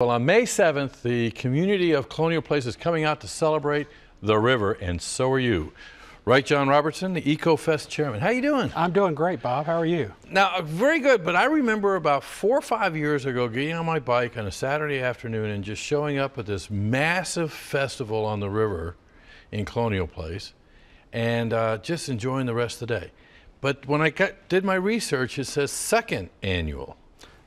Well, on May 7th, the community of Colonial Place is coming out to celebrate the river, and so are you. Right, John Robertson, the EcoFest chairman. How you doing? I'm doing great, Bob. How are you? Now, very good, but I remember about 4 or 5 years ago getting on my bike on a Saturday afternoon and just showing up at this massive festival on the river in Colonial Place and just enjoying the rest of the day. But when I did my research, it says second annual.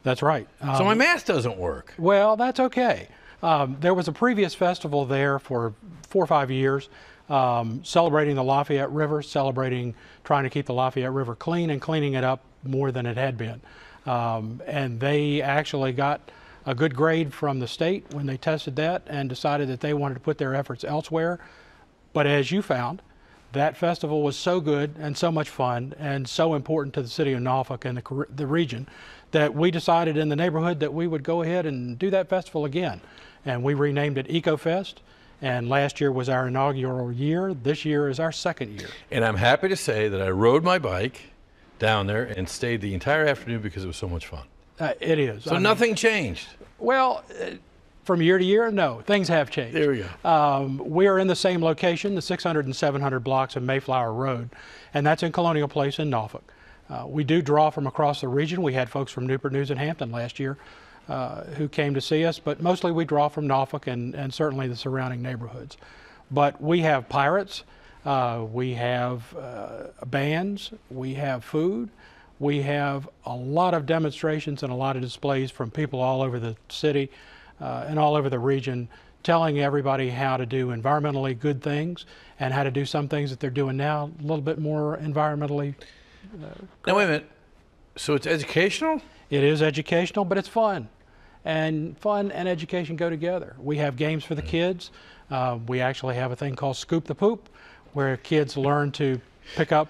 That's right. So my math doesn't work. Well, that's okay. There was a previous festival there for 4 or 5 years, celebrating the Lafayette River, trying to keep the Lafayette River clean and cleaning it up more than it had been. And they actually got a good grade from the state when they tested that and decided that they wanted to put their efforts elsewhere. But as you found, that festival was so good and so much fun and so important to the city of Norfolk and the region that we decided in the neighborhood that we would go ahead and do that festival again. And we renamed it EcoFest. And last year was our inaugural year. This year is our second year. And I'm happy to say that I rode my bike down there and stayed the entire afternoon because it was so much fun. It is. So nothing changed? Well, from year to year, no. Things have changed. There we go. We are in the same location, the 600 and 700 blocks of Mayflower Road, and that's in Colonial Place in Norfolk. We do draw from across the region. We had folks from Newport News and Hampton last year who came to see us, but mostly we draw from Norfolk and certainly the surrounding neighborhoods. But we have pirates, we have bands, we have food, we have a lot of demonstrations and a lot of displays from people all over the city and all over the region, telling everybody how to do environmentally good things and how to do some things that they're doing now a little bit more environmentally now wait a minute, so it's educational? It is educational, but it's fun. And fun and education go together. We have games for the kids. We actually have a thing called Scoop the Poop, where kids learn to pick up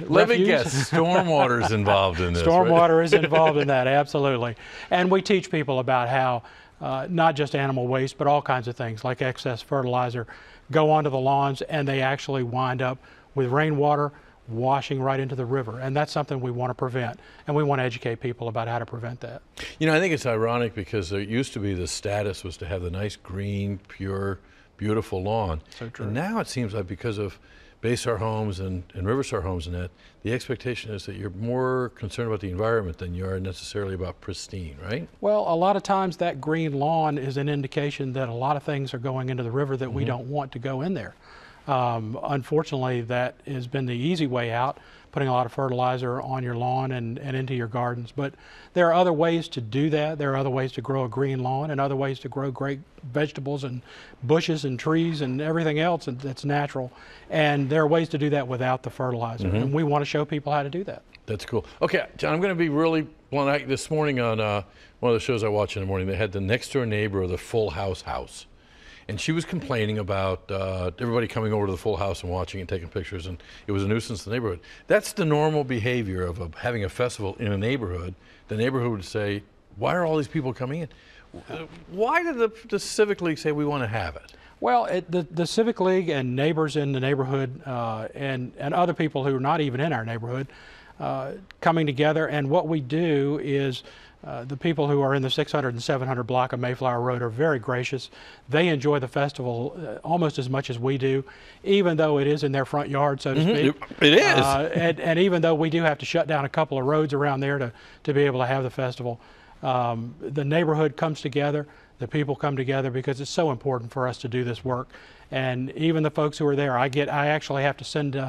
Let me guess, stormwater's involved in this, Stormwater right? is involved in that, absolutely. And we teach people about how not just animal waste, but all kinds of things like excess fertilizer go onto the lawns and they actually wind up with rainwater washing right into the river, and that's something we want to prevent, and we want to educate people about how to prevent that. You know, I think it's ironic because there used to be the status was to have the nice green, pure, beautiful lawn. So true. And now it seems like because of Baystar Homes and Riverstar Homes and that, the expectation is that you're more concerned about the environment than you are necessarily about pristine, right? Well, a lot of times that green lawn is an indication that a lot of things are going into the river that we don't want to go in there. Unfortunately, that has been the easy way out, putting a lot of fertilizer on your lawn and into your gardens. But there are other ways to do that. There are other ways to grow a green lawn and other ways to grow great vegetables and bushes and trees and everything else that's natural. And there are ways to do that without the fertilizer. And we want to show people how to do that. That's cool. Okay, John, I'm going to be really blunt. This morning on one of the shows I watch in the morning, they had the next door neighbor of the Full House. And she was complaining about everybody coming over to the Full House and watching and taking pictures, and it was a nuisance to the neighborhood. That's the normal behavior of having a festival in a neighborhood. The neighborhood would say, why are all these people coming in? Why did the Civic League say we want to have it? Well, the Civic League and neighbors in the neighborhood and other people who are not even in our neighborhood coming together, and what we do is the people who are in the 600 and 700 block of Mayflower Road are very gracious. They enjoy the festival almost as much as we do, even though it is in their front yard, so to speak. It is. And even though we do have to shut down a couple of roads around there to be able to have the festival, the neighborhood comes together, the people come together because it's so important for us to do this work. And even the folks who are there, I actually have to send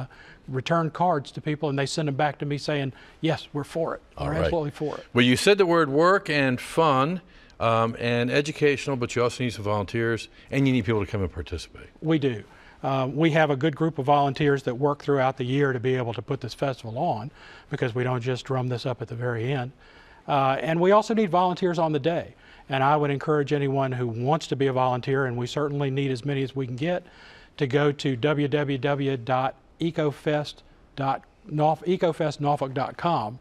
return cards to people, and they send them back to me saying, yes, we're for it. We're absolutely for it. Well, you said the word work and fun and educational, but you also need some volunteers, and you need people to come and participate. We do. We have a good group of volunteers that work throughout the year to be able to put this festival on, because we don't just drum this up at the very end. And we also need volunteers on the day. And I would encourage anyone who wants to be a volunteer, and we certainly need as many as we can get, to go to www.ecofestnorfolk.com,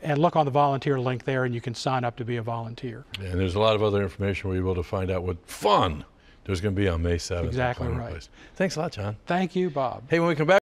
and look on the volunteer link there, and you can sign up to be a volunteer. And there's a lot of other information where you're able to find out what fun there's going to be on May 7th. Exactly right. Thanks a lot, John. Thank you, Bob. Hey, when we come back.